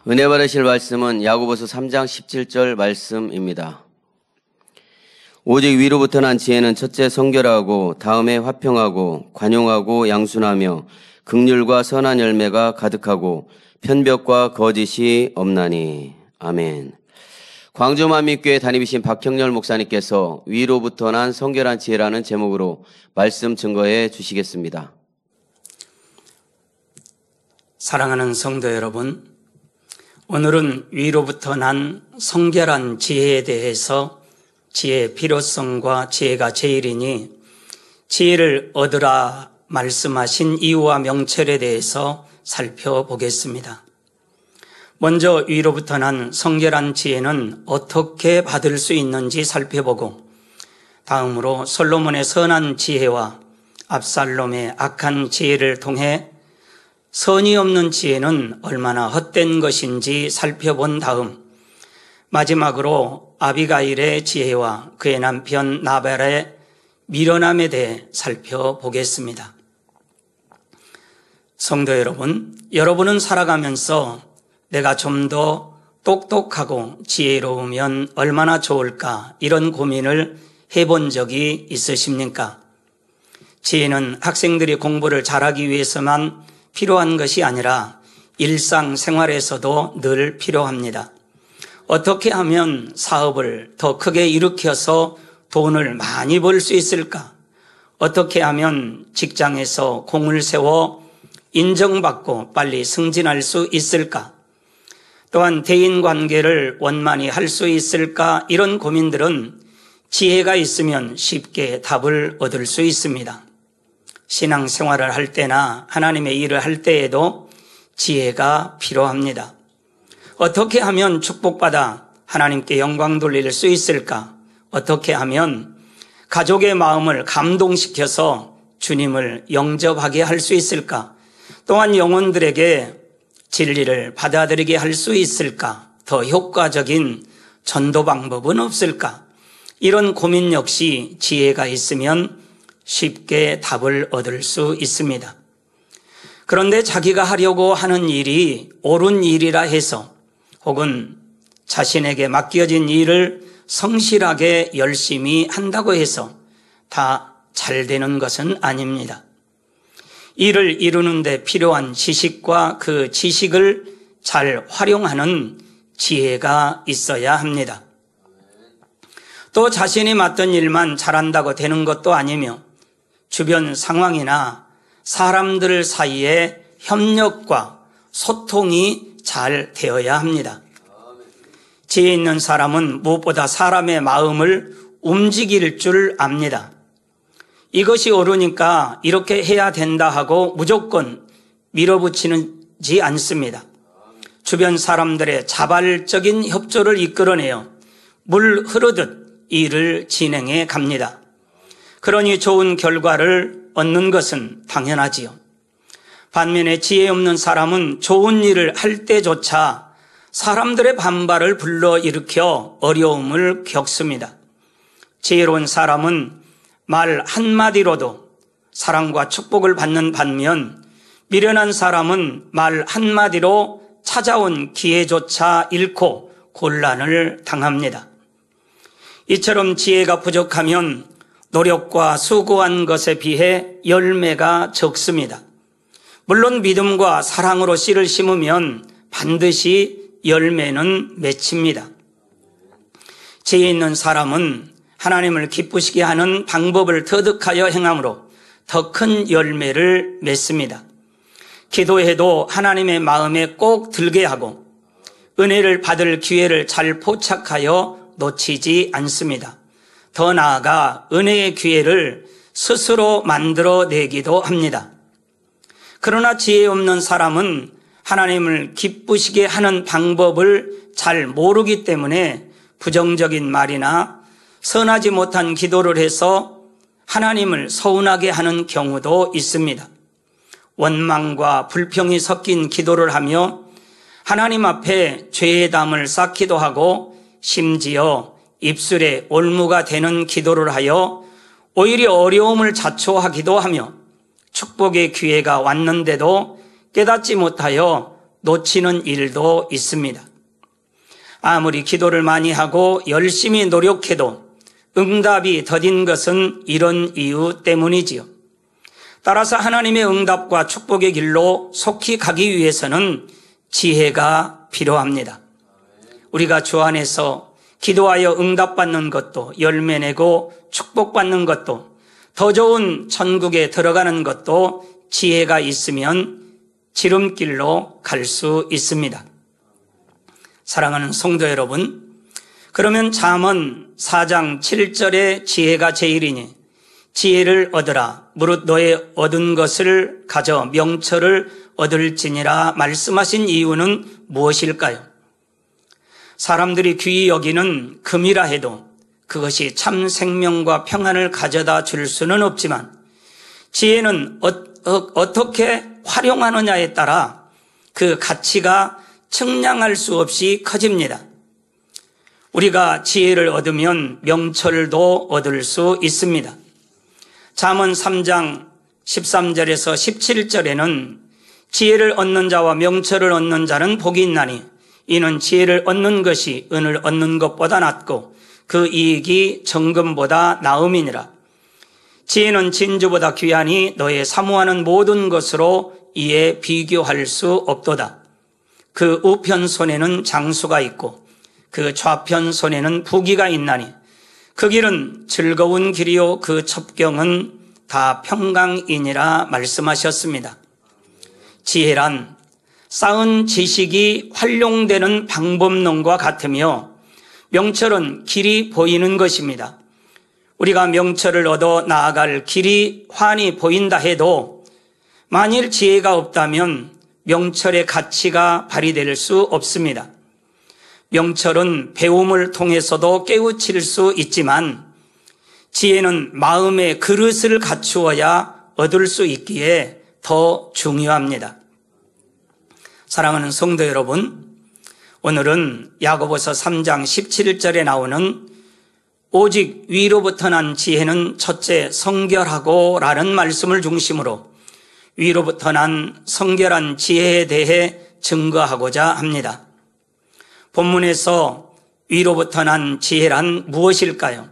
은혜 받으실 말씀은 야고보서 3장 17절 말씀입니다. 오직 위로부터 난 지혜는 첫째 성결하고 다음에 화평하고 관용하고 양순하며 긍휼과 선한 열매가 가득하고 편벽과 거짓이 없나니. 아멘. 광주 만민교회 담임이신 박형렬 목사님께서 위로부터 난 성결한 지혜라는 제목으로 말씀 증거해 주시겠습니다. 사랑하는 성도 여러분, 오늘은 위로부터 난 성결한 지혜에 대해서 지혜의 필요성과 지혜가 제일이니 지혜를 얻으라 말씀하신 이유와 명철에 대해서 살펴보겠습니다. 먼저 위로부터 난 성결한 지혜는 어떻게 받을 수 있는지 살펴보고, 다음으로 솔로몬의 선한 지혜와 압살롬의 악한 지혜를 통해 선이 없는 지혜는 얼마나 헛된 것인지 살펴본 다음, 마지막으로 아비가일의 지혜와 그의 남편 나발의 미련함에 대해 살펴보겠습니다. 성도 여러분, 여러분은 살아가면서 내가 좀 더 똑똑하고 지혜로우면 얼마나 좋을까, 이런 고민을 해본 적이 있으십니까? 지혜는 학생들이 공부를 잘하기 위해서만 필요한 것이 아니라 일상생활에서도 늘 필요합니다. 어떻게 하면 사업을 더 크게 일으켜서 돈을 많이 벌 수 있을까? 어떻게 하면 직장에서 공을 세워 인정받고 빨리 승진할 수 있을까? 또한 대인관계를 원만히 할 수 있을까? 이런 고민들은 지혜가 있으면 쉽게 답을 얻을 수 있습니다. 신앙생활을 할 때나 하나님의 일을 할 때에도 지혜가 필요합니다. 어떻게 하면 축복받아 하나님께 영광 돌릴 수 있을까? 어떻게 하면 가족의 마음을 감동시켜서 주님을 영접하게 할 수 있을까? 또한 영혼들에게 진리를 받아들이게 할 수 있을까? 더 효과적인 전도 방법은 없을까? 이런 고민 역시 지혜가 있으면 쉽게 답을 얻을 수 있습니다. 그런데 자기가 하려고 하는 일이 옳은 일이라 해서, 혹은 자신에게 맡겨진 일을 성실하게 열심히 한다고 해서 다 잘 되는 것은 아닙니다. 일을 이루는 데 필요한 지식과 그 지식을 잘 활용하는 지혜가 있어야 합니다. 또 자신이 맡은 일만 잘한다고 되는 것도 아니며 주변 상황이나 사람들 사이의 협력과 소통이 잘 되어야 합니다. 지혜 있는 사람은 무엇보다 사람의 마음을 움직일 줄 압니다. 이것이 옳으니까 이렇게 해야 된다 하고 무조건 밀어붙이지 않습니다. 주변 사람들의 자발적인 협조를 이끌어내어 물 흐르듯 일을 진행해 갑니다. 그러니 좋은 결과를 얻는 것은 당연하지요. 반면에 지혜 없는 사람은 좋은 일을 할 때조차 사람들의 반발을 불러일으켜 어려움을 겪습니다. 지혜로운 사람은 말 한마디로도 사랑과 축복을 받는 반면, 미련한 사람은 말 한마디로 찾아온 기회조차 잃고 곤란을 당합니다. 이처럼 지혜가 부족하면 노력과 수고한 것에 비해 열매가 적습니다. 물론 믿음과 사랑으로 씨를 심으면 반드시 열매는 맺힙니다. 지혜 있는 사람은 하나님을 기쁘시게 하는 방법을 터득하여 행함으로 더 큰 열매를 맺습니다. 기도해도 하나님의 마음에 꼭 들게 하고 은혜를 받을 기회를 잘 포착하여 놓치지 않습니다. 더 나아가 은혜의 기회를 스스로 만들어내기도 합니다. 그러나 지혜 없는 사람은 하나님을 기쁘시게 하는 방법을 잘 모르기 때문에 부정적인 말이나 선하지 못한 기도를 해서 하나님을 서운하게 하는 경우도 있습니다. 원망과 불평이 섞인 기도를 하며 하나님 앞에 죄의 담을 쌓기도 하고 심지어 입술에 올무가 되는 기도를 하여 오히려 어려움을 자초하기도 하며 축복의 기회가 왔는데도 깨닫지 못하여 놓치는 일도 있습니다. 아무리 기도를 많이 하고 열심히 노력해도 응답이 더딘 것은 이런 이유 때문이지요. 따라서 하나님의 응답과 축복의 길로 속히 가기 위해서는 지혜가 필요합니다. 우리가 주 안에서 기도하여 응답받는 것도, 열매 내고 축복받는 것도, 더 좋은 천국에 들어가는 것도 지혜가 있으면 지름길로 갈 수 있습니다. 사랑하는 성도 여러분, 그러면 잠언 4장 7절의 지혜가 제일이니 지혜를 얻으라. 무릇 너의 얻은 것을 가져 명철을 얻을지니라 말씀하신 이유는 무엇일까요? 사람들이 귀히 여기는 금이라 해도 그것이 참 생명과 평안을 가져다 줄 수는 없지만 지혜는 어떻게 활용하느냐에 따라 그 가치가 측량할 수 없이 커집니다. 우리가 지혜를 얻으면 명철도 얻을 수 있습니다. 잠언 3장 13절에서 17절에는 지혜를 얻는 자와 명철을 얻는 자는 복이 있나니 이는 지혜를 얻는 것이 은을 얻는 것보다 낫고 그 이익이 정금보다 나음이니라. 지혜는 진주보다 귀하니 너의 사모하는 모든 것으로 이에 비교할 수 없도다. 그 우편 손에는 장수가 있고 그 좌편 손에는 부귀가 있나니 그 길은 즐거운 길이요 그 첩경은 다 평강이니라 말씀하셨습니다. 지혜란 쌓은 지식이 활용되는 방법론과 같으며 명철은 길이 보이는 것입니다. 우리가 명철을 얻어 나아갈 길이 환히 보인다 해도 만일 지혜가 없다면 명철의 가치가 발휘될 수 없습니다. 명철은 배움을 통해서도 깨우칠 수 있지만 지혜는 마음의 그릇을 갖추어야 얻을 수 있기에 더 중요합니다. 사랑하는 성도 여러분, 오늘은 야고보서 3장 17절에 나오는 오직 위로부터 난 지혜는 첫째 성결하고 라는 말씀을 중심으로 위로부터 난 성결한 지혜에 대해 증거하고자 합니다. 본문에서 위로부터 난 지혜란 무엇일까요?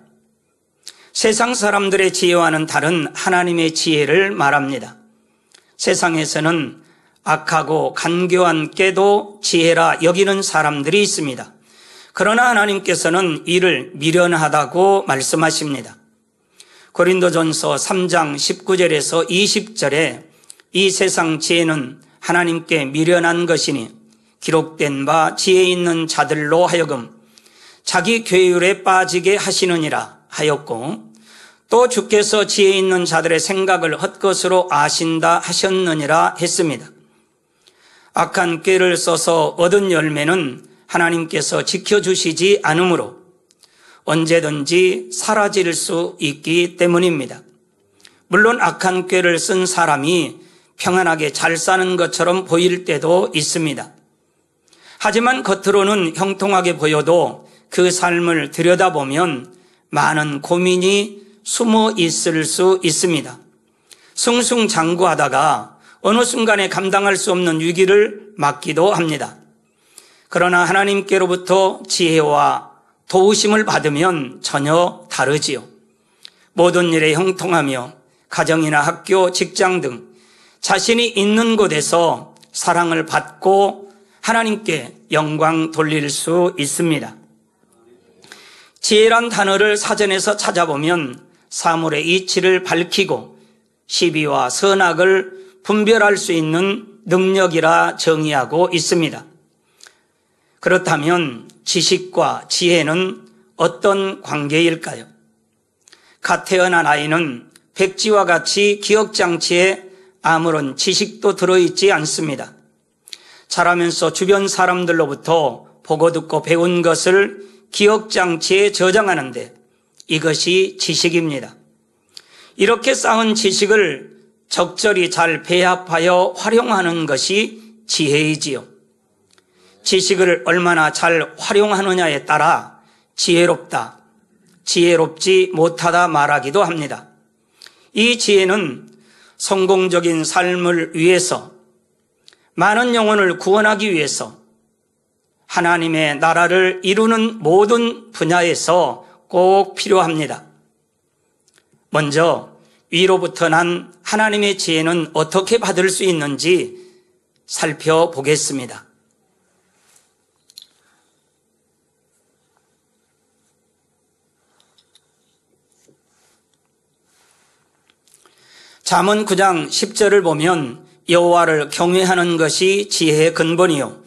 세상 사람들의 지혜와는 다른 하나님의 지혜를 말합니다. 세상에서는 악하고 간교한 깨도 지혜라 여기는 사람들이 있습니다. 그러나 하나님께서는 이를 미련하다고 말씀하십니다. 고린도전서 3장 19절에서 20절에 이 세상 지혜는 하나님께 미련한 것이니 기록된 바 지혜 있는 자들로 하여금 자기 괴율에 빠지게 하시느니라 하였고 또 주께서 지혜 있는 자들의 생각을 헛것으로 아신다 하셨느니라 했습니다. 악한 꾀를 써서 얻은 열매는 하나님께서 지켜주시지 않으므로 언제든지 사라질 수 있기 때문입니다. 물론 악한 꾀를 쓴 사람이 평안하게 잘 사는 것처럼 보일 때도 있습니다. 하지만 겉으로는 형통하게 보여도 그 삶을 들여다보면 많은 고민이 숨어 있을 수 있습니다. 승승장구하다가 어느 순간에 감당할 수 없는 위기를 맞기도 합니다. 그러나 하나님께로부터 지혜와 도우심을 받으면 전혀 다르지요. 모든 일에 형통하며 가정이나 학교, 직장 등 자신이 있는 곳에서 사랑을 받고 하나님께 영광 돌릴 수 있습니다. 지혜란 단어를 사전에서 찾아보면 사물의 이치를 밝히고 시비와 선악을 분별할 수 있는 능력이라 정의하고 있습니다. 그렇다면 지식과 지혜는 어떤 관계일까요? 갓 태어난 아이는 백지와 같이 기억장치에 아무런 지식도 들어있지 않습니다. 자라면서 주변 사람들로부터 보고 듣고 배운 것을 기억장치에 저장하는데 이것이 지식입니다. 이렇게 쌓은 지식을 적절히 잘 배합하여 활용하는 것이 지혜이지요. 지식을 얼마나 잘 활용하느냐에 따라 지혜롭다, 지혜롭지 못하다 말하기도 합니다. 이 지혜는 성공적인 삶을 위해서 많은 영혼을 구원하기 위해서 하나님의 나라를 이루는 모든 분야에서 꼭 필요합니다. 먼저 위로부터 난 하나님의 지혜는 어떻게 받을 수 있는지 살펴보겠습니다. 잠언 9장 10절을 보면 여호와를 경외하는 것이 지혜의 근본이요,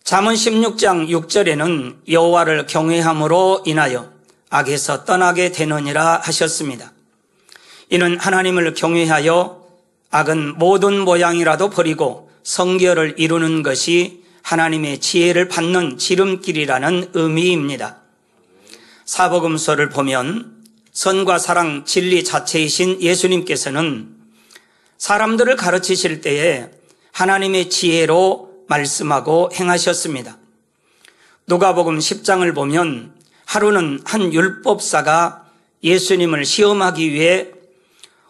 잠언 16장 6절에는 여호와를 경외함으로 인하여 악에서 떠나게 되느니라 하셨습니다. 이는 하나님을 경외하여 악은 모든 모양이라도 버리고 성결을 이루는 것이 하나님의 지혜를 받는 지름길이라는 의미입니다. 사복음서를 보면 선과 사랑, 진리 자체이신 예수님께서는 사람들을 가르치실 때에 하나님의 지혜로 말씀하고 행하셨습니다. 누가복음 10장을 보면 하루는 한 율법사가 예수님을 시험하기 위해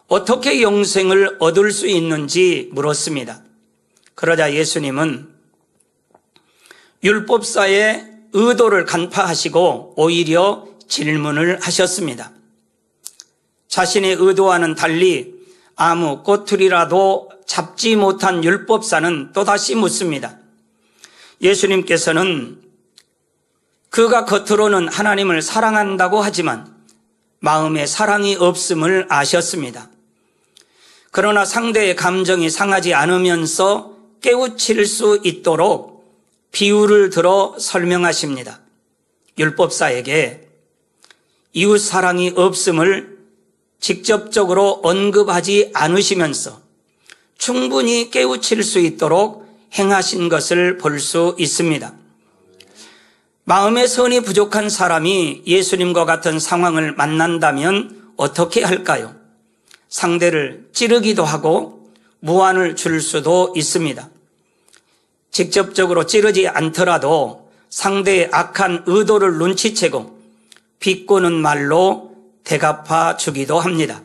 어떻게 영생을 얻을 수 있는지 물었습니다. 그러자 예수님은 율법사의 의도를 간파하시고 오히려 질문을 하셨습니다. 자신의 의도와는 달리 아무 꼬투리라도 잡지 못한 율법사는 또다시 묻습니다. 예수님께서는 그가 겉으로는 하나님을 사랑한다고 하지만 마음에 사랑이 없음을 아셨습니다. 그러나 상대의 감정이 상하지 않으면서 깨우칠 수 있도록 비유를 들어 설명하십니다. 율법사에게 이웃 사랑이 없음을 직접적으로 언급하지 않으시면서 충분히 깨우칠 수 있도록 행하신 것을 볼 수 있습니다. 마음의 선이 부족한 사람이 예수님과 같은 상황을 만난다면 어떻게 할까요? 상대를 찌르기도 하고 무안을 줄 수도 있습니다. 직접적으로 찌르지 않더라도 상대의 악한 의도를 눈치채고 비꼬는 말로 대갚아 주기도 합니다.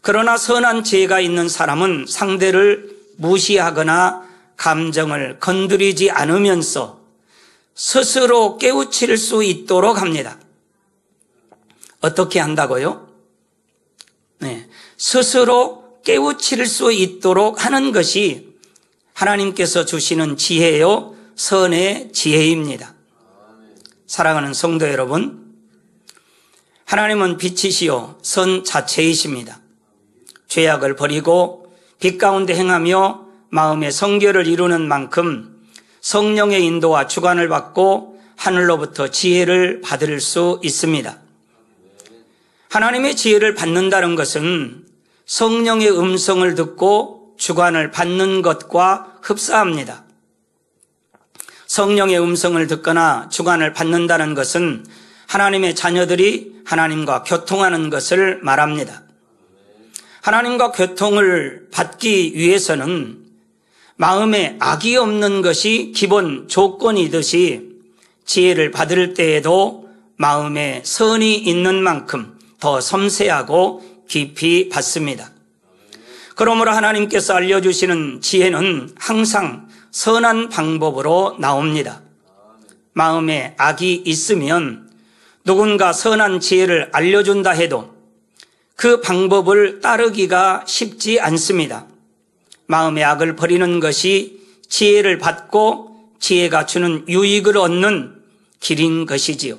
그러나 선한 지혜가 있는 사람은 상대를 무시하거나 감정을 건드리지 않으면서 스스로 깨우칠 수 있도록 합니다. 어떻게 한다고요? 네, 스스로 깨우칠 수 있도록 하는 것이 하나님께서 주시는 지혜요, 선의 지혜입니다. 사랑하는 성도 여러분, 하나님은 빛이시요 선 자체이십니다. 죄악을 버리고 빛 가운데 행하며 마음의 성결을 이루는 만큼 성령의 인도와 주관을 받고 하늘로부터 지혜를 받을 수 있습니다. 하나님의 지혜를 받는다는 것은 성령의 음성을 듣고 주관을 받는 것과 흡사합니다. 성령의 음성을 듣거나 주관을 받는다는 것은 하나님의 자녀들이 하나님과 교통하는 것을 말합니다. 하나님과 교통을 받기 위해서는 마음에 악이 없는 것이 기본 조건이듯이 지혜를 받을 때에도 마음에 선이 있는 만큼 더 섬세하고 깊이 받습니다. 그러므로 하나님께서 알려주시는 지혜는 항상 선한 방법으로 나옵니다. 마음에 악이 있으면 누군가 선한 지혜를 알려준다 해도 그 방법을 따르기가 쉽지 않습니다. 마음의 악을 버리는 것이 지혜를 받고 지혜가 주는 유익을 얻는 길인 것이지요.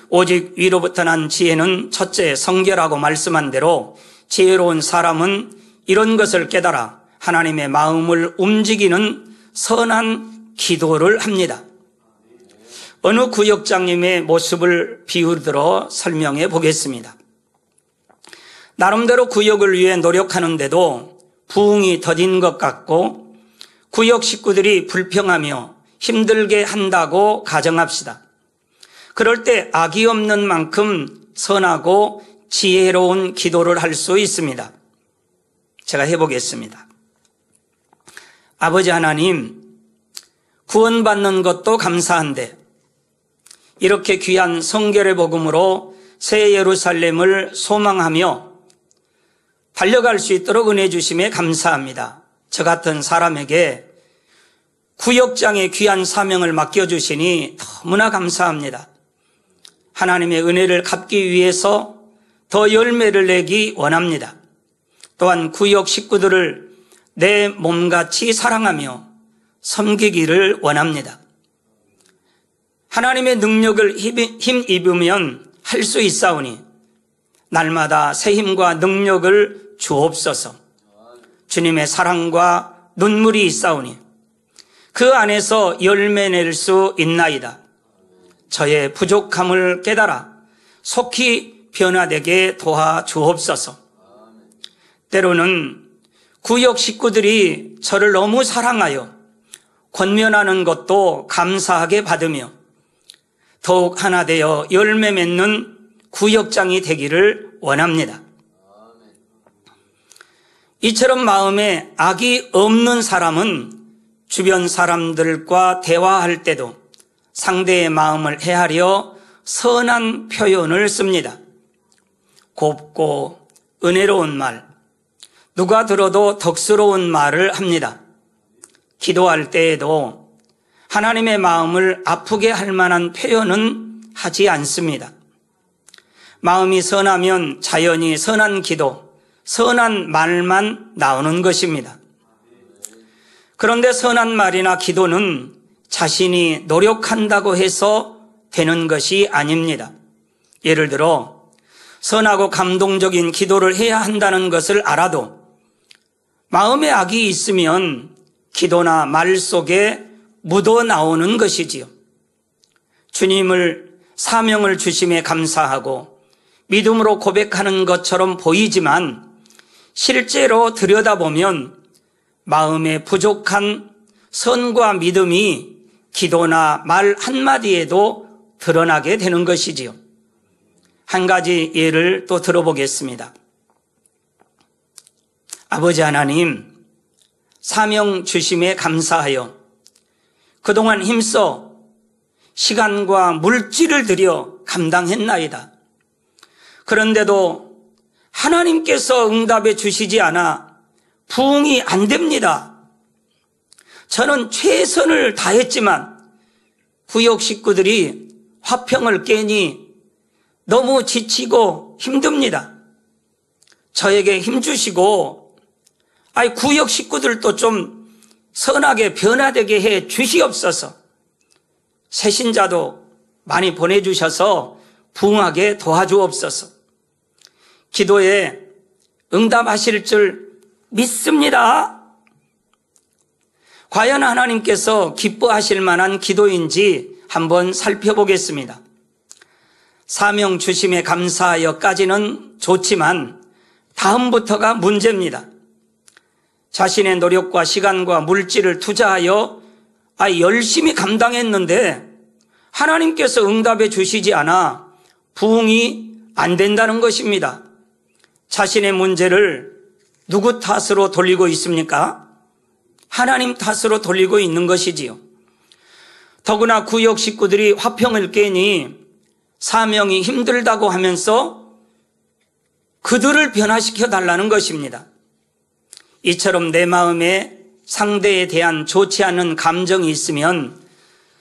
오직 위로부터 난 지혜는 첫째 성결하고 말씀한 대로 지혜로운 사람은 이런 것을 깨달아 하나님의 마음을 움직이는 선한 기도를 합니다. 어느 구역장님의 모습을 비유 들어 설명해 보겠습니다. 나름대로 구역을 위해 노력하는데도 부흥이 더딘 것 같고 구역 식구들이 불평하며 힘들게 한다고 가정합시다. 그럴 때 악이 없는 만큼 선하고 지혜로운 기도를 할 수 있습니다. 제가 해보겠습니다. 아버지 하나님, 구원받는 것도 감사한데 이렇게 귀한 성결의 복음으로 새 예루살렘을 소망하며 달려갈 수 있도록 은혜 주심에 감사합니다. 저 같은 사람에게 구역장의 귀한 사명을 맡겨주시니 너무나 감사합니다. 하나님의 은혜를 갚기 위해서 더 열매를 내기 원합니다. 또한 구역 식구들을 내 몸같이 사랑하며 섬기기를 원합니다. 하나님의 능력을 힘입으면 할 수 있사오니 날마다 새 힘과 능력을 주옵소서. 주님의 사랑과 눈물이 있사오니 그 안에서 열매 낼 수 있나이다. 저의 부족함을 깨달아 속히 변화되게 도와주옵소서. 때로는 구역 식구들이 저를 너무 사랑하여 권면하는 것도 감사하게 받으며 더욱 하나 되어 열매 맺는 구역장이 되기를 원합니다. 이처럼 마음에 악이 없는 사람은 주변 사람들과 대화할 때도 상대의 마음을 헤아려 선한 표현을 씁니다. 곱고 은혜로운 말, 누가 들어도 덕스러운 말을 합니다. 기도할 때에도 하나님의 마음을 아프게 할 만한 표현은 하지 않습니다. 마음이 선하면 자연히 선한 기도, 선한 말만 나오는 것입니다. 그런데 선한 말이나 기도는 자신이 노력한다고 해서 되는 것이 아닙니다. 예를 들어 선하고 감동적인 기도를 해야 한다는 것을 알아도 마음에 악이 있으면 기도나 말 속에 묻어 나오는 것이지요. 주님을 사명을 주심에 감사하고 믿음으로 고백하는 것처럼 보이지만 실제로 들여다보면 마음에 부족한 선과 믿음이 기도나 말 한마디에도 드러나게 되는 것이지요. 한 가지 예를 또 들어보겠습니다. 아버지 하나님, 사명 주심에 감사하여 그동안 힘써 시간과 물질을 들여 감당했나이다. 그런데도 하나님께서 응답해 주시지 않아 부응이 안 됩니다. 저는 최선을 다했지만 구역 식구들이 화평을 깨니 너무 지치고 힘듭니다. 저에게 힘주시고 구역 식구들도 좀 선하게 변화되게 해 주시옵소서. 새신자도 많이 보내주셔서 부응하게 도와주옵소서. 기도에 응답하실 줄 믿습니다. 과연 하나님께서 기뻐하실 만한 기도인지 한번 살펴보겠습니다. 사명 주심에 감사하여까지는 좋지만 다음부터가 문제입니다. 자신의 노력과 시간과 물질을 투자하여 열심히 감당했는데 하나님께서 응답해 주시지 않아 부응이 안 된다는 것입니다. 자신의 문제를 누구 탓으로 돌리고 있습니까? 하나님 탓으로 돌리고 있는 것이지요. 더구나 구역 식구들이 화평을 깨니 사명이 힘들다고 하면서 그들을 변화시켜 달라는 것입니다. 이처럼 내 마음에 상대에 대한 좋지 않은 감정이 있으면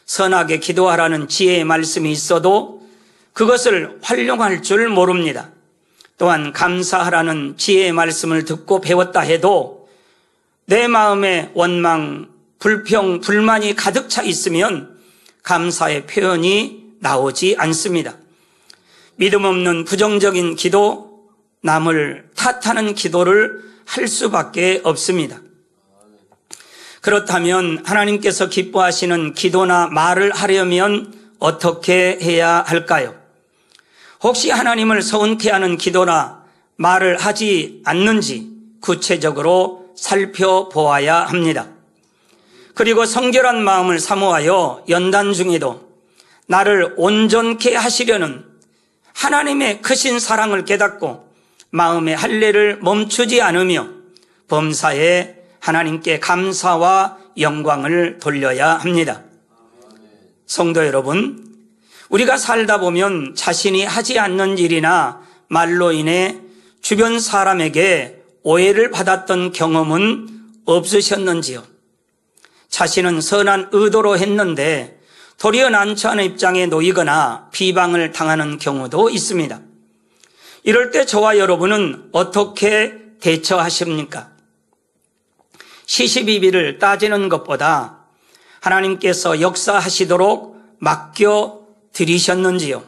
선하게 기도하라는 지혜의 말씀이 있어도 그것을 활용할 줄 모릅니다. 또한 감사하라는 지혜의 말씀을 듣고 배웠다 해도 내 마음에 원망, 불평, 불만이 가득 차 있으면 감사의 표현이 나오지 않습니다. 믿음 없는 부정적인 기도, 남을 탓하는 기도를 할 수밖에 없습니다. 그렇다면 하나님께서 기뻐하시는 기도나 말을 하려면 어떻게 해야 할까요? 혹시 하나님을 서운케 하는 기도나 말을 하지 않는지 구체적으로 살펴보아야 합니다. 그리고 성결한 마음을 사모하여 연단 중에도 나를 온전케 하시려는 하나님의 크신 사랑을 깨닫고 마음의 할례를 멈추지 않으며 범사에 하나님께 감사와 영광을 돌려야 합니다. 성도 여러분, 우리가 살다 보면 자신이 하지 않는 일이나 말로 인해 주변 사람에게 오해를 받았던 경험은 없으셨는지요? 자신은 선한 의도로 했는데 도리어 난처한 입장에 놓이거나 비방을 당하는 경우도 있습니다. 이럴 때 저와 여러분은 어떻게 대처하십니까? 시시비비를 따지는 것보다 하나님께서 역사하시도록 맡겨 드리셨는지요?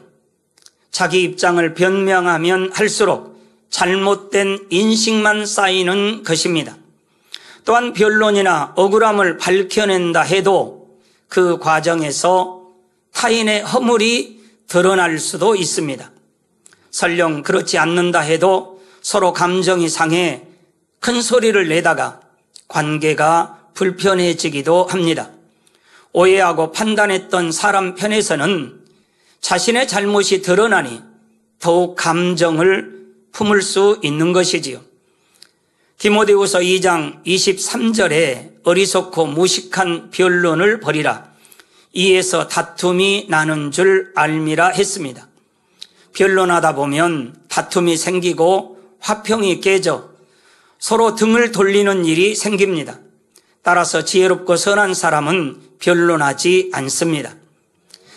자기 입장을 변명하면 할수록 잘못된 인식만 쌓이는 것입니다. 또한 변론이나 억울함을 밝혀낸다 해도 그 과정에서 타인의 허물이 드러날 수도 있습니다. 설령 그렇지 않는다 해도 서로 감정이 상해 큰 소리를 내다가 관계가 불편해지기도 합니다. 오해하고 판단했던 사람 편에서는 자신의 잘못이 드러나니 더욱 감정을 품을 수 있는 것이지요. 디모데후서 2장 23절에 어리석고 무식한 변론을 벌이라. 이에서 다툼이 나는 줄 알미라 했습니다. 변론하다 보면 다툼이 생기고 화평이 깨져 서로 등을 돌리는 일이 생깁니다. 따라서 지혜롭고 선한 사람은 변론하지 않습니다.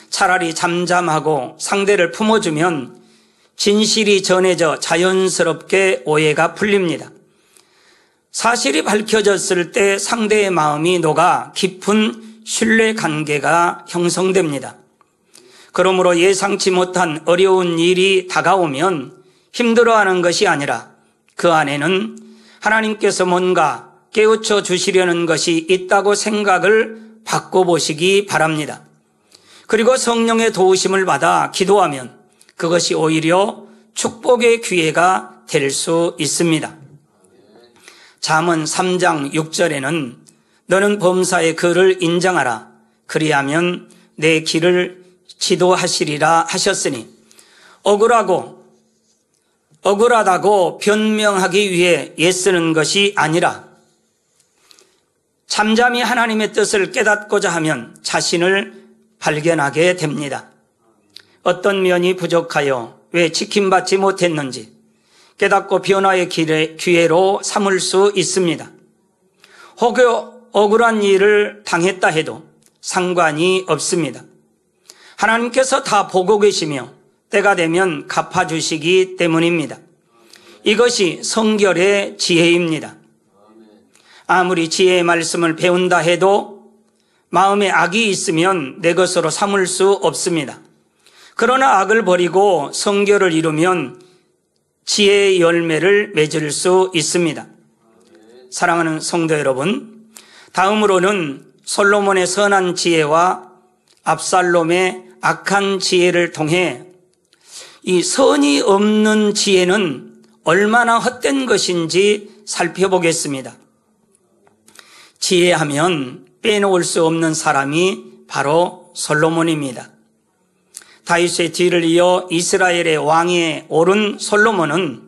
차라리 잠잠하고 상대를 품어주면 진실이 전해져 자연스럽게 오해가 풀립니다. 사실이 밝혀졌을 때 상대의 마음이 녹아 깊은 신뢰 관계가 형성됩니다. 그러므로 예상치 못한 어려운 일이 다가오면 힘들어하는 것이 아니라 그 안에는 하나님께서 뭔가 깨우쳐 주시려는 것이 있다고 생각을 바꿔보시기 바랍니다. 그리고 성령의 도우심을 받아 기도하면 그것이 오히려 축복의 기회가 될 수 있습니다. 잠언 3장 6절에는 너는 범사의 그를 인정하라. 그리하면 내 길을 지도하시리라 하셨으니 억울하다고 변명하기 위해 애쓰는 것이 아니라 잠잠히 하나님의 뜻을 깨닫고자 하면 자신을 발견하게 됩니다. 어떤 면이 부족하여 왜 지킴받지 못했는지 깨닫고 변화의 기회로 삼을 수 있습니다. 혹여 억울한 일을 당했다 해도 상관이 없습니다. 하나님께서 다 보고 계시며 때가 되면 갚아주시기 때문입니다. 이것이 성결의 지혜입니다. 아무리 지혜의 말씀을 배운다 해도 마음에 악이 있으면 내 것으로 삼을 수 없습니다. 그러나 악을 버리고 성결을 이루면 지혜의 열매를 맺을 수 있습니다. 사랑하는 성도 여러분, 다음으로는 솔로몬의 선한 지혜와 압살롬의 악한 지혜를 통해 이 선이 없는 지혜는 얼마나 헛된 것인지 살펴보겠습니다. 지혜하면 빼놓을 수 없는 사람이 바로 솔로몬입니다. 다윗의 뒤를 이어 이스라엘의 왕에 오른 솔로몬은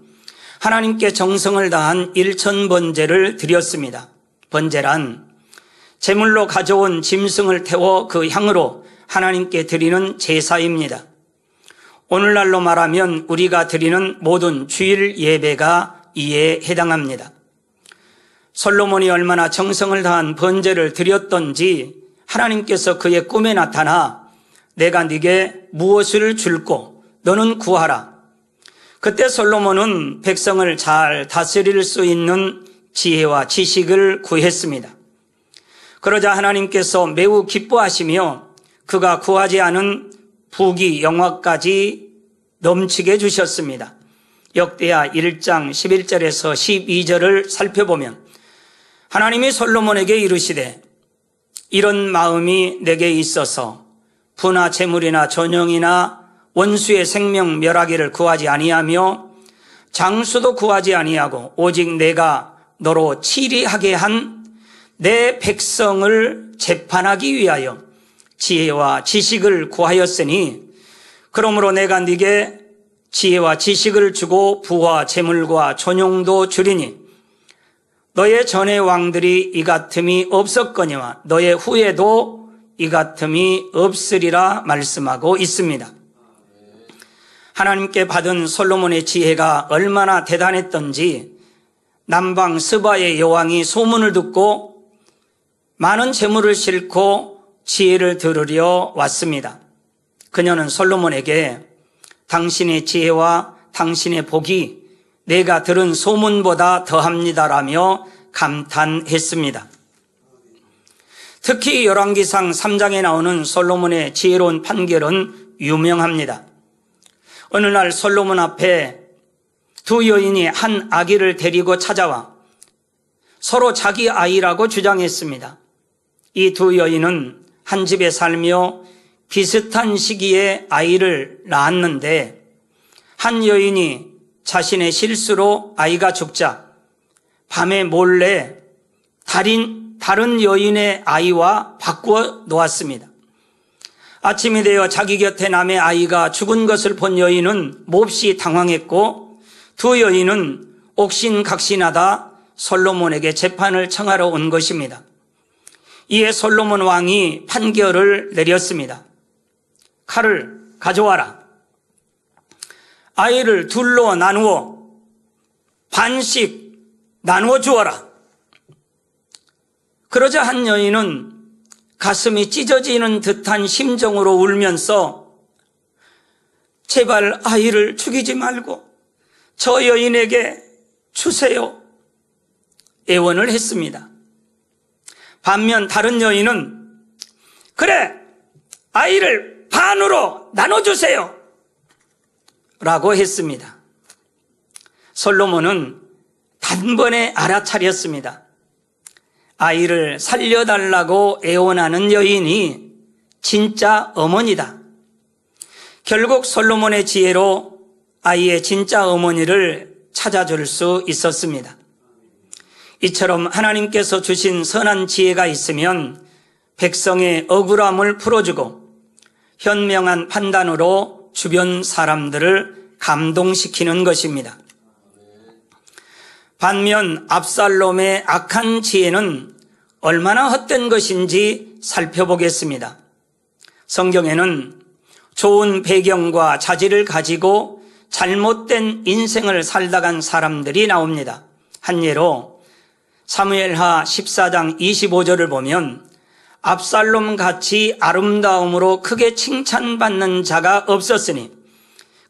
하나님께 정성을 다한 일천번제를 드렸습니다. 번제란 제물로 가져온 짐승을 태워 그 향으로 하나님께 드리는 제사입니다. 오늘날로 말하면 우리가 드리는 모든 주일 예배가 이에 해당합니다. 솔로몬이 얼마나 정성을 다한 번제를 드렸던지 하나님께서 그의 꿈에 나타나 내가 네게 무엇을 줄고 너는 구하라. 그때 솔로몬은 백성을 잘 다스릴 수 있는 지혜와 지식을 구했습니다. 그러자 하나님께서 매우 기뻐하시며 그가 구하지 않은 부귀 영화까지 넘치게 주셨습니다. 역대하 1장 11절에서 12절을 살펴보면 하나님이 솔로몬에게 이르시되 이런 마음이 내게 있어서 부나 재물이나 전용이나 원수의 생명 멸하기를 구하지 아니하며 장수도 구하지 아니하고 오직 내가 너로 치리하게 한 내 백성을 재판하기 위하여 지혜와 지식을 구하였으니 그러므로 내가 네게 지혜와 지식을 주고 부와 재물과 전용도 주리니 너의 전의 왕들이 이 같음이 없었거니와 너의 후에도 이 같음이 없으리라 말씀하고 있습니다. 하나님께 받은 솔로몬의 지혜가 얼마나 대단했던지 남방 스바의 여왕이 소문을 듣고 많은 재물을 싣고 지혜를 들으려 왔습니다. 그녀는 솔로몬에게 당신의 지혜와 당신의 복이 내가 들은 소문보다 더합니다라며 감탄했습니다. 특히 열왕기상 3장에 나오는 솔로몬의 지혜로운 판결은 유명합니다. 어느 날 솔로몬 앞에 두 여인이 한 아기를 데리고 찾아와 서로 자기 아이라고 주장했습니다. 이 두 여인은 한 집에 살며 비슷한 시기에 아이를 낳았는데 한 여인이 자신의 실수로 아이가 죽자 밤에 몰래 다른 여인의 아이와 바꾸어 놓았습니다. 아침이 되어 자기 곁에 남의 아이가 죽은 것을 본 여인은 몹시 당황했고 두 여인은 옥신각신하다 솔로몬에게 재판을 청하러 온 것입니다. 이에 솔로몬 왕이 판결을 내렸습니다. 칼을 가져와라. 아이를 둘로 나누어 반씩 나누어 주어라. 그러자 한 여인은 가슴이 찢어지는 듯한 심정으로 울면서 제발 아이를 죽이지 말고 저 여인에게 주세요. 애원을 했습니다. 반면 다른 여인은 그래, 아이를 반으로 나눠주세요 라고 했습니다. 솔로몬은 단번에 알아차렸습니다. 아이를 살려달라고 애원하는 여인이 진짜 어머니다. 결국 솔로몬의 지혜로 아이의 진짜 어머니를 찾아줄 수 있었습니다. 이처럼 하나님께서 주신 선한 지혜가 있으면 백성의 억울함을 풀어주고 현명한 판단으로 주변 사람들을 감동시키는 것입니다. 반면 압살롬의 악한 지혜는 얼마나 헛된 것인지 살펴보겠습니다. 성경에는 좋은 배경과 자질을 가지고 잘못된 인생을 살다 간 사람들이 나옵니다. 한 예로 사무엘하 14장 25절을 보면 압살롬 같이 아름다움으로 크게 칭찬받는 자가 없었으니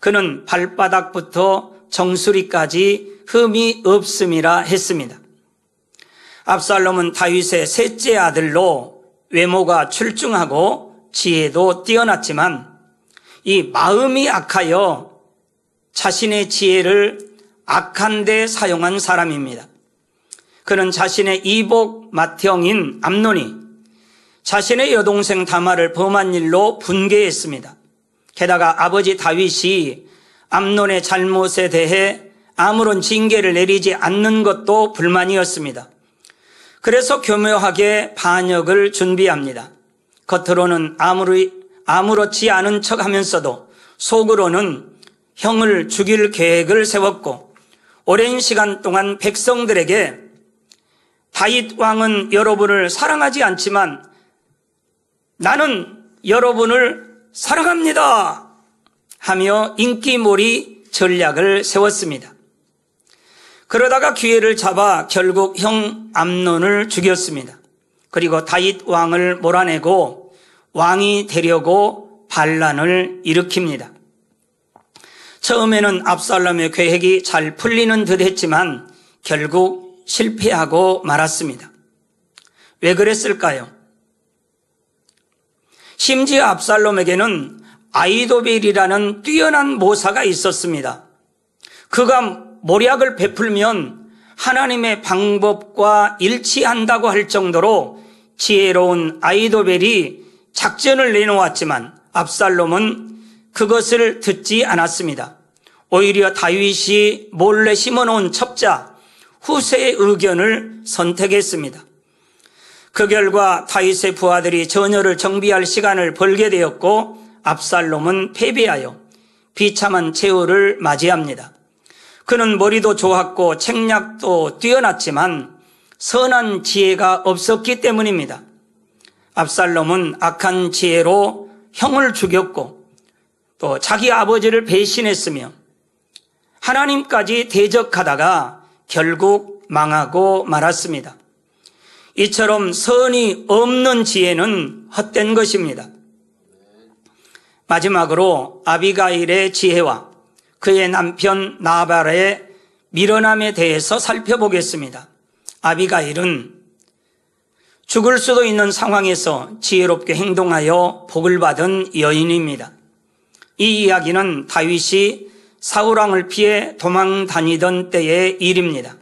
그는 발바닥부터 정수리까지 흠이 없음이라 했습니다. 압살롬은 다윗의 셋째 아들로 외모가 출중하고 지혜도 뛰어났지만 이 마음이 악하여 자신의 지혜를 악한 데 사용한 사람입니다. 그는 자신의 이복 맏형인 암논이 자신의 여동생 다말을 범한 일로 분개했습니다. 게다가 아버지 다윗이 암논의 잘못에 대해 아무런 징계를 내리지 않는 것도 불만이었습니다. 그래서 교묘하게 반역을 준비합니다. 겉으로는 아무렇지 않은 척하면서도 속으로는 형을 죽일 계획을 세웠고 오랜 시간 동안 백성들에게 다윗 왕은 여러분을 사랑하지 않지만 나는 여러분을 사랑합니다 하며 인기몰이 전략을 세웠습니다. 그러다가 기회를 잡아 결국 형 암논을 죽였습니다. 그리고 다윗 왕을 몰아내고 왕이 되려고 반란을 일으킵니다. 처음에는 압살롬의 계획이 잘 풀리는 듯 했지만 결국 실패하고 말았습니다. 왜 그랬을까요? 심지어 압살롬에게는 아히도벨이라는 뛰어난 모사가 있었습니다. 그가 모략을 베풀면 하나님의 방법과 일치한다고 할 정도로 지혜로운 아히도벨이 작전을 내놓았지만 압살롬은 그것을 듣지 않았습니다. 오히려 다윗이 몰래 심어놓은 첩자 후세의 의견을 선택했습니다. 그 결과 다윗의 부하들이 전열을 정비할 시간을 벌게 되었고 압살롬은 패배하여 비참한 최후를 맞이합니다. 그는 머리도 좋았고 책략도 뛰어났지만 선한 지혜가 없었기 때문입니다. 압살롬은 악한 지혜로 형을 죽였고 또 자기 아버지를 배신했으며 하나님까지 대적하다가 결국 망하고 말았습니다. 이처럼 선이 없는 지혜는 헛된 것입니다. 마지막으로 아비가일의 지혜와 그의 남편 나발의 밀어남에 대해서 살펴보겠습니다. 아비가일은 죽을 수도 있는 상황에서 지혜롭게 행동하여 복을 받은 여인입니다. 이 이야기는 다윗이 사울왕을 피해 도망 다니던 때의 일입니다.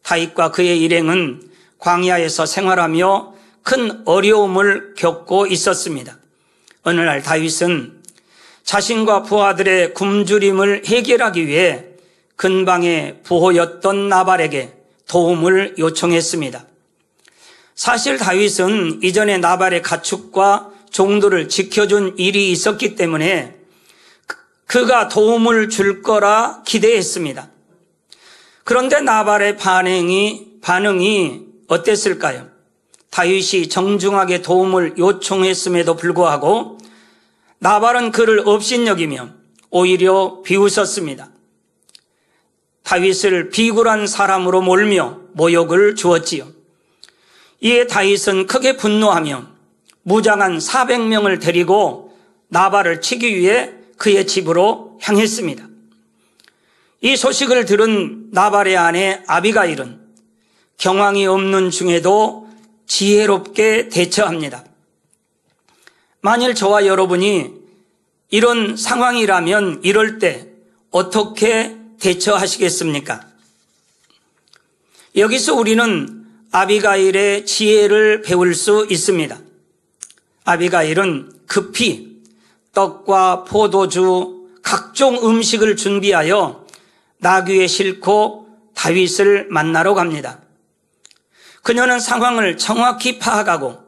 다윗과 그의 일행은 광야에서 생활하며 큰 어려움을 겪고 있었습니다. 어느 날 다윗은 자신과 부하들의 굶주림을 해결하기 위해 근방의 부호였던 나발에게 도움을 요청했습니다. 사실 다윗은 이전에 나발의 가축과 종들을 지켜준 일이 있었기 때문에 그가 도움을 줄 거라 기대했습니다. 그런데 나발의 반응이 어땠을까요? 다윗이 정중하게 도움을 요청했음에도 불구하고 나발은 그를 업신여기며 오히려 비웃었습니다. 다윗을 비굴한 사람으로 몰며 모욕을 주었지요. 이에 다윗은 크게 분노하며 무장한 400명을 데리고 나발을 치기 위해 그의 집으로 향했습니다. 이 소식을 들은 나발의 아내 아비가일은 경황이 없는 중에도 지혜롭게 대처합니다. 만일 저와 여러분이 이런 상황이라면 이럴 때 어떻게 대처하시겠습니까? 여기서 우리는 아비가일의 지혜를 배울 수 있습니다. 아비가일은 급히 떡과 포도주, 각종 음식을 준비하여 나귀에 싣고 다윗을 만나러 갑니다. 그녀는 상황을 정확히 파악하고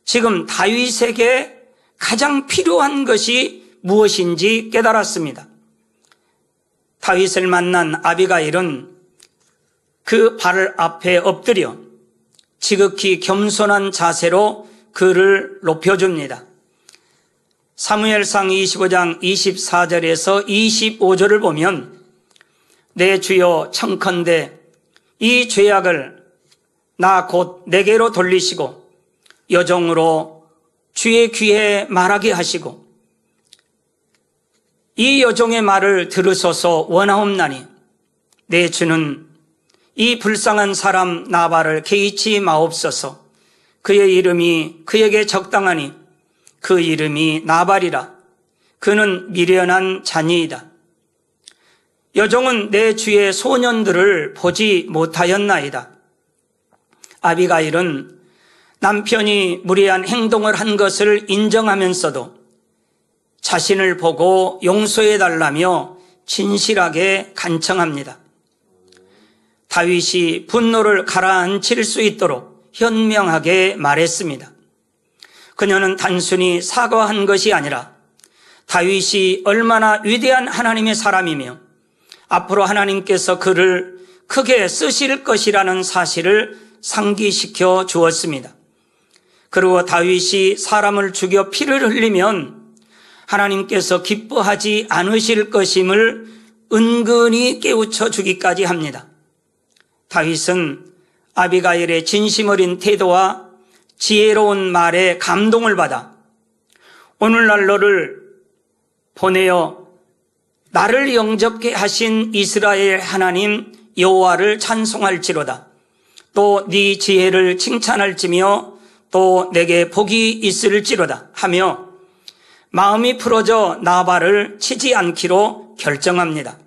지금 다윗에게 가장 필요한 것이 무엇인지 깨달았습니다. 다윗을 만난 아비가일은 그 발 앞에 엎드려 지극히 겸손한 자세로 그를 높여줍니다. 사무엘상 25장 24절에서 25절을 보면 내 주여 청컨대 이 죄악을 나 곧 내게로 돌리시고 여종으로 주의 귀에 말하게 하시고 이 여종의 말을 들으소서 원하옵나니 내 주는 이 불쌍한 사람 나발을 개의치 마옵소서. 그의 이름이 그에게 적당하니 그 이름이 나발이라. 그는 미련한 자니이다. 여종은 내 주의 소년들을 보지 못하였나이다. 아비가일은 남편이 무례한 행동을 한 것을 인정하면서도 자신을 보고 용서해달라며 진실하게 간청합니다. 다윗이 분노를 가라앉힐 수 있도록 현명하게 말했습니다. 그녀는 단순히 사과한 것이 아니라 다윗이 얼마나 위대한 하나님의 사람이며 앞으로 하나님께서 그를 크게 쓰실 것이라는 사실을 상기시켜 주었습니다. 그리고 다윗이 사람을 죽여 피를 흘리면 하나님께서 기뻐하지 않으실 것임을 은근히 깨우쳐 주기까지 합니다. 다윗은 아비가일의 진심 어린 태도와 지혜로운 말에 감동을 받아 오늘날 너를 보내어 나를 영접케 하신 이스라엘 하나님 여호와를 찬송할지로다. 또 네 지혜를 칭찬할지며 또 내게 복이 있을지로다 하며 마음이 풀어져 나발을 치지 않기로 결정합니다.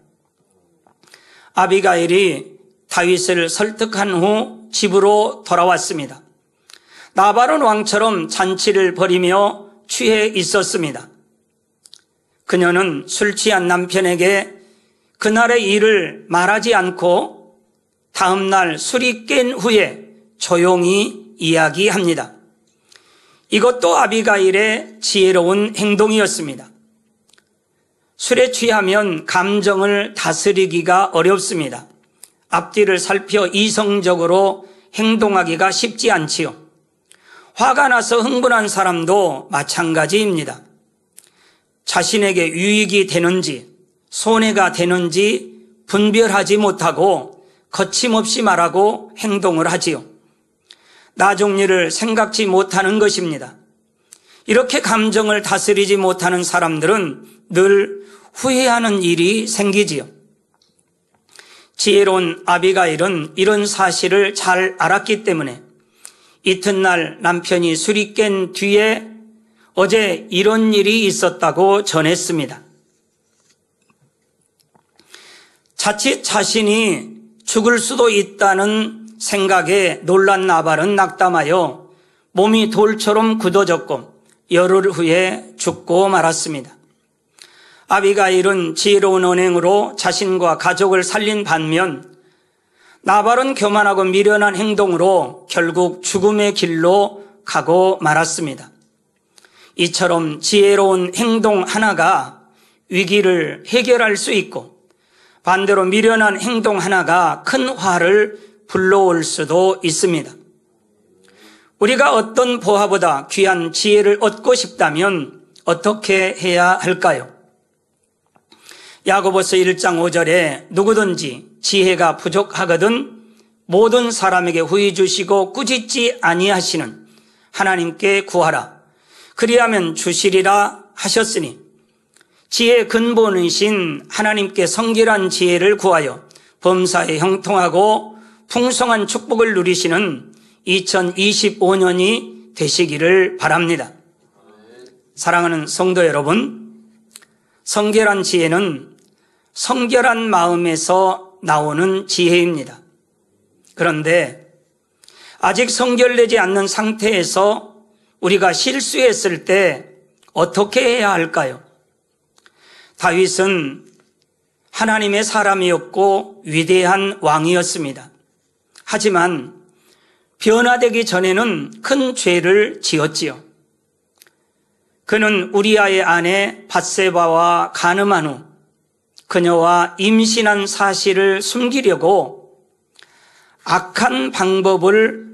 아비가일이 다윗을 설득한 후 집으로 돌아왔습니다. 나발은 왕처럼 잔치를 벌이며 취해 있었습니다. 그녀는 술 취한 남편에게 그날의 일을 말하지 않고 다음 날 술이 깬 후에 조용히 이야기합니다. 이것도 아비가일의 지혜로운 행동이었습니다. 술에 취하면 감정을 다스리기가 어렵습니다. 앞뒤를 살펴 이성적으로 행동하기가 쉽지 않지요. 화가 나서 흥분한 사람도 마찬가지입니다. 자신에게 유익이 되는지 손해가 되는지 분별하지 못하고 거침없이 말하고 행동을 하지요. 나중 일을 생각지 못하는 것입니다. 이렇게 감정을 다스리지 못하는 사람들은 늘 후회하는 일이 생기지요. 지혜로운 아비가일은 이런 사실을 잘 알았기 때문에 이튿날 남편이 술이 깬 뒤에 어제 이런 일이 있었다고 전했습니다. 자칫 자신이 죽을 수도 있다는 생각에 놀란 나발은 낙담하여 몸이 돌처럼 굳어졌고 열흘 후에 죽고 말았습니다. 아비가일은 지혜로운 언행으로 자신과 가족을 살린 반면 나발은 교만하고 미련한 행동으로 결국 죽음의 길로 가고 말았습니다. 이처럼 지혜로운 행동 하나가 위기를 해결할 수 있고 반대로 미련한 행동 하나가 큰 화를 불러올 수도 있습니다. 우리가 어떤 보화보다 귀한 지혜를 얻고 싶다면 어떻게 해야 할까요? 야고보서 1장 5절에 누구든지 지혜가 부족하거든 모든 사람에게 후히 주시고 꾸짖지 아니하시는 하나님께 구하라. 그리하면 주시리라 하셨으니 지혜의 근본이신 하나님께 성결한 지혜를 구하여 범사에 형통하고 풍성한 축복을 누리시는 2025년이 되시기를 바랍니다. 사랑하는 성도 여러분, 성결한 지혜는 성결한 마음에서 나오는 지혜입니다. 그런데 아직 성결되지 않는 상태에서 우리가 실수했을 때 어떻게 해야 할까요? 다윗은 하나님의 사람이었고 위대한 왕이었습니다. 하지만 변화되기 전에는 큰 죄를 지었지요. 그는 우리아의 아내 밧세바와 간음한 후 그녀와 임신한 사실을 숨기려고 악한 방법을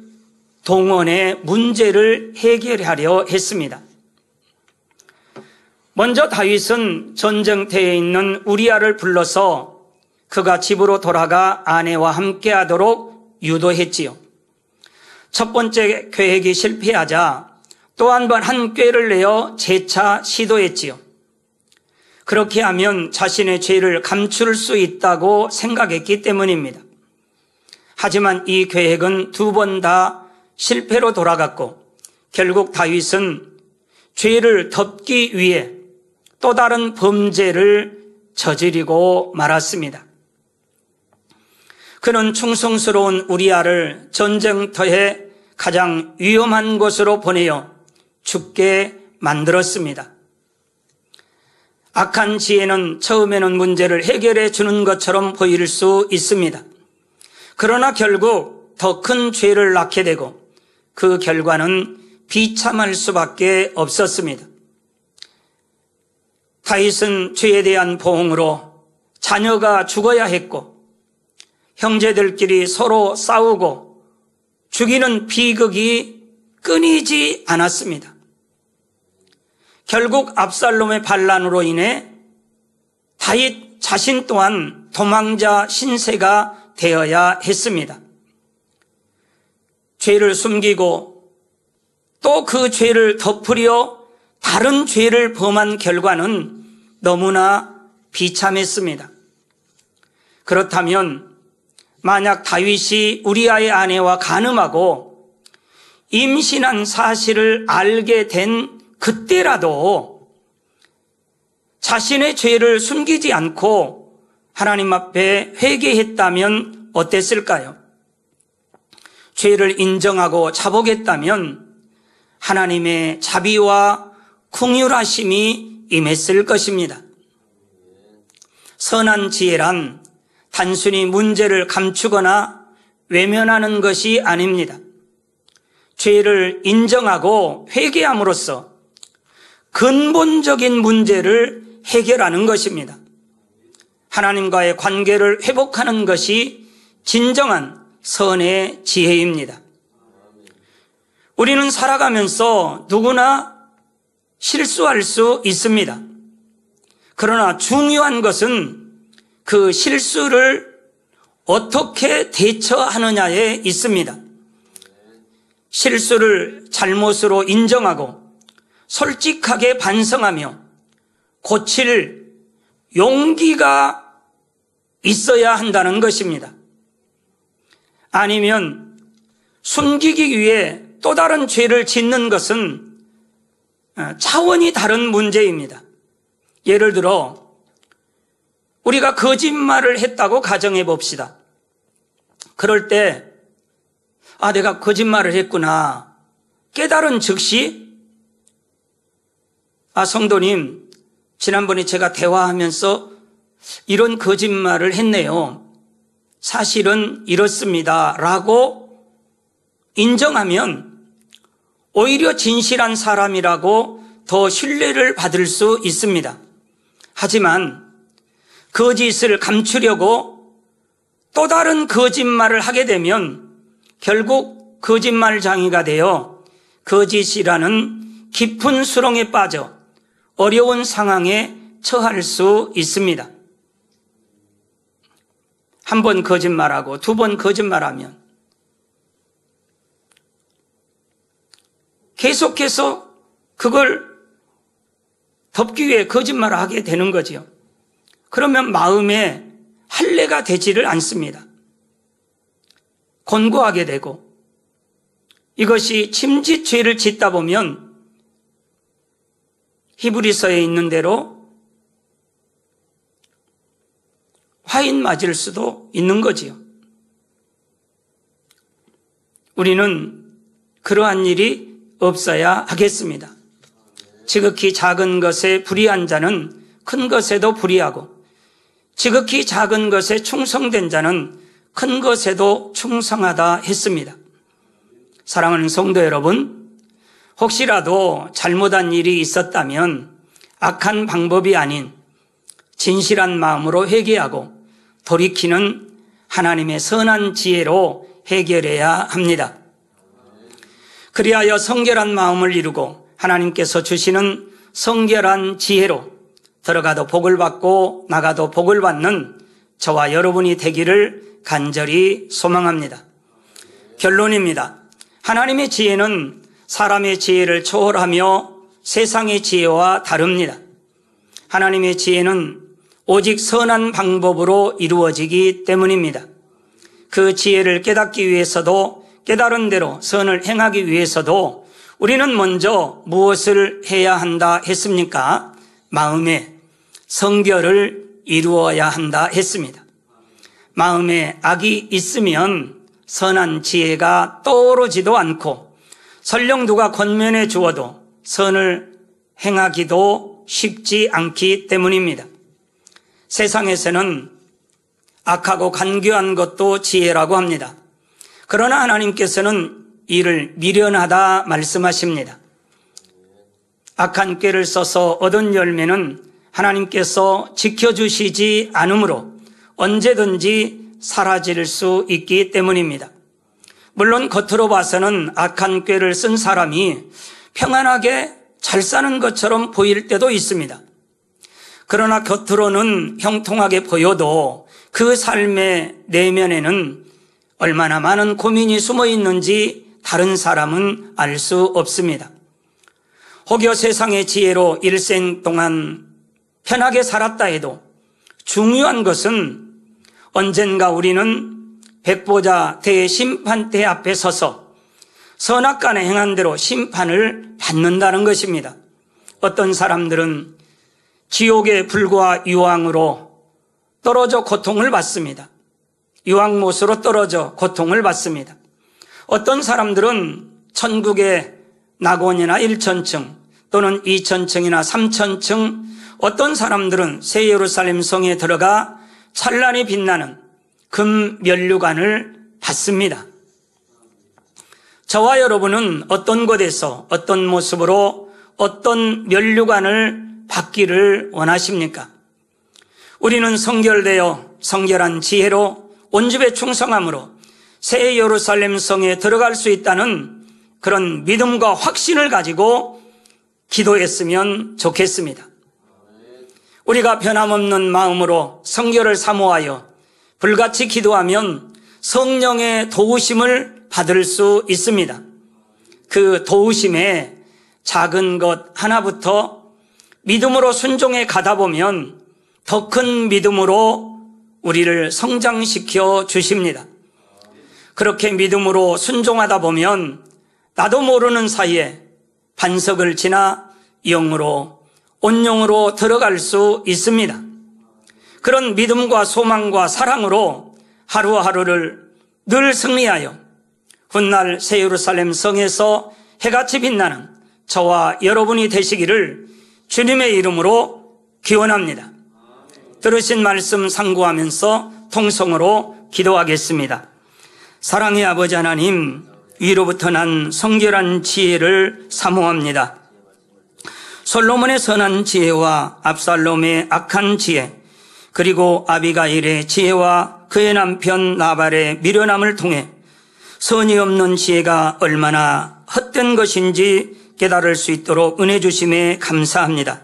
동원해 문제를 해결하려 했습니다. 먼저 다윗은 전쟁터에 있는 우리아를 불러서 그가 집으로 돌아가 아내와 함께하도록 유도했지요. 첫 번째 계획이 실패하자 또 한 번 한 꾀를 내어 재차 시도했지요. 그렇게 하면 자신의 죄를 감출 수 있다고 생각했기 때문입니다. 하지만 이 계획은 두 번 다 실패로 돌아갔고 결국 다윗은 죄를 덮기 위해 또 다른 범죄를 저지르고 말았습니다. 그는 충성스러운 우리아를 전쟁터에 가장 위험한 곳으로 보내어 죽게 만들었습니다. 악한 지혜는 처음에는 문제를 해결해 주는 것처럼 보일 수 있습니다. 그러나 결국 더 큰 죄를 낳게 되고 그 결과는 비참할 수밖에 없었습니다. 다윗은 죄에 대한 보응으로 자녀가 죽어야 했고 형제들끼리 서로 싸우고 죽이는 비극이 끊이지 않았습니다. 결국 압살롬의 반란으로 인해 다윗 자신 또한 도망자 신세가 되어야 했습니다. 죄를 숨기고 또 그 죄를 덮으려 다른 죄를 범한 결과는 너무나 비참했습니다. 그렇다면 만약 다윗이 우리아의 아내와 간음하고 임신한 사실을 알게 된 그때라도 자신의 죄를 숨기지 않고 하나님 앞에 회개했다면 어땠을까요? 죄를 인정하고 자복했다면 하나님의 자비와 긍휼하심이 임했을 것입니다. 선한 지혜란 단순히 문제를 감추거나 외면하는 것이 아닙니다. 죄를 인정하고 회개함으로써 근본적인 문제를 해결하는 것입니다. 하나님과의 관계를 회복하는 것이 진정한 선의 지혜입니다. 우리는 살아가면서 누구나 실수할 수 있습니다. 그러나 중요한 것은 그 실수를 어떻게 대처하느냐에 있습니다. 실수를 잘못으로 인정하고 솔직하게 반성하며 고칠 용기가 있어야 한다는 것입니다. 아니면 숨기기 위해 또 다른 죄를 짓는 것은 차원이 다른 문제입니다. 예를 들어 우리가 거짓말을 했다고 가정해 봅시다. 그럴 때 내가 거짓말을 했구나 깨달은 즉시 성도님, 지난번에 제가 대화하면서 이런 거짓말을 했네요. 사실은 이렇습니다. 라고 인정하면 오히려 진실한 사람이라고 더 신뢰를 받을 수 있습니다. 하지만 거짓을 감추려고 또 다른 거짓말을 하게 되면 결국 거짓말장이가 되어 거짓이라는 깊은 수렁에 빠져 어려운 상황에 처할 수 있습니다. 한 번 거짓말하고 두 번 거짓말하면 계속해서 그걸 덮기 위해 거짓말을 하게 되는 거지요. 그러면 마음에 할례가 되지를 않습니다. 곤고하게 되고 이것이 침짓죄를 짓다 보면 히브리서에 있는 대로 화인 맞을 수도 있는 거지요. 우리는 그러한 일이 없어야 하겠습니다. 지극히 작은 것에 불의한 자는 큰 것에도 불의하고 지극히 작은 것에 충성된 자는 큰 것에도 충성하다 했습니다. 사랑하는 성도 여러분, 혹시라도 잘못한 일이 있었다면 악한 방법이 아닌 진실한 마음으로 회개하고 돌이키는 하나님의 선한 지혜로 해결해야 합니다. 그리하여 성결한 마음을 이루고 하나님께서 주시는 성결한 지혜로 들어가도 복을 받고 나가도 복을 받는 저와 여러분이 되기를 간절히 소망합니다. 결론입니다. 하나님의 지혜는 사람의 지혜를 초월하며 세상의 지혜와 다릅니다. 하나님의 지혜는 오직 선한 방법으로 이루어지기 때문입니다. 그 지혜를 깨닫기 위해서도 깨달은 대로 선을 행하기 위해서도 우리는 먼저 무엇을 해야 한다 했습니까? 마음에 성결을 이루어야 한다 했습니다. 마음에 악이 있으면 선한 지혜가 떠오르지도 않고 설령 누가 권면해 주어도 선을 행하기도 쉽지 않기 때문입니다. 세상에서는 악하고 간교한 것도 지혜라고 합니다. 그러나 하나님께서는 이를 미련하다 말씀하십니다. 악한 꾀를 써서 얻은 열매는 하나님께서 지켜주시지 않으므로 언제든지 사라질 수 있기 때문입니다. 물론 겉으로 봐서는 악한 꾀를 쓴 사람이 평안하게 잘 사는 것처럼 보일 때도 있습니다. 그러나 겉으로는 형통하게 보여도 그 삶의 내면에는 얼마나 많은 고민이 숨어 있는지 다른 사람은 알 수 없습니다. 혹여 세상의 지혜로 일생 동안 편하게 살았다 해도 중요한 것은 언젠가 우리는 백보자 대심판대 앞에 서서 선악간에 행한 대로 심판을 받는다는 것입니다. 어떤 사람들은 지옥의 불과 유황으로 떨어져 고통을 받습니다. 유황못으로 떨어져 고통을 받습니다. 어떤 사람들은 천국의 낙원이나 1천층 또는 2천층이나 3천층, 어떤 사람들은 새 예루살렘 성에 들어가 찬란히 빛나는 금 면류관을 받습니다. 저와 여러분은 어떤 곳에서 어떤 모습으로 어떤 면류관을 받기를 원하십니까? 우리는 성결되어 성결한 지혜로 온집에 충성함으로 새 예루살렘 성에 들어갈 수 있다는 그런 믿음과 확신을 가지고 기도했으면 좋겠습니다. 우리가 변함없는 마음으로 성결을 사모하여 불같이 기도하면 성령의 도우심을 받을 수 있습니다. 그 도우심에 작은 것 하나부터 믿음으로 순종해 가다 보면 더 큰 믿음으로 우리를 성장시켜 주십니다. 그렇게 믿음으로 순종하다 보면 나도 모르는 사이에 반석을 지나 영으로 온영으로 들어갈 수 있습니다. 그런 믿음과 소망과 사랑으로 하루하루를 늘 승리하여 훗날 새 예루살렘 성에서 해같이 빛나는 저와 여러분이 되시기를 주님의 이름으로 기원합니다. 들으신 말씀 상고하면서 통성으로 기도하겠습니다. 사랑의 아버지 하나님, 위로부터 난 성결한 지혜를 사모합니다. 솔로몬의 선한 지혜와 압살롬의 악한 지혜, 그리고 아비가일의 지혜와 그의 남편 나발의 미련함을 통해 선이 없는 지혜가 얼마나 헛된 것인지 깨달을 수 있도록 은혜 주심에 감사합니다.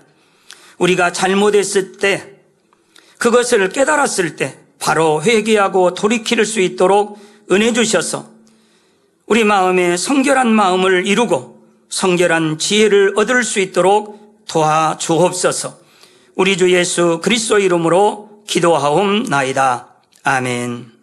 우리가 잘못했을 때, 그것을 깨달았을 때 바로 회개하고 돌이킬 수 있도록 은혜 주셔서 우리 마음에 성결한 마음을 이루고 성결한 지혜를 얻을 수 있도록 도와주옵소서. 우리 주 예수 그리스도 이름으로 기도하옵나이다. 아멘.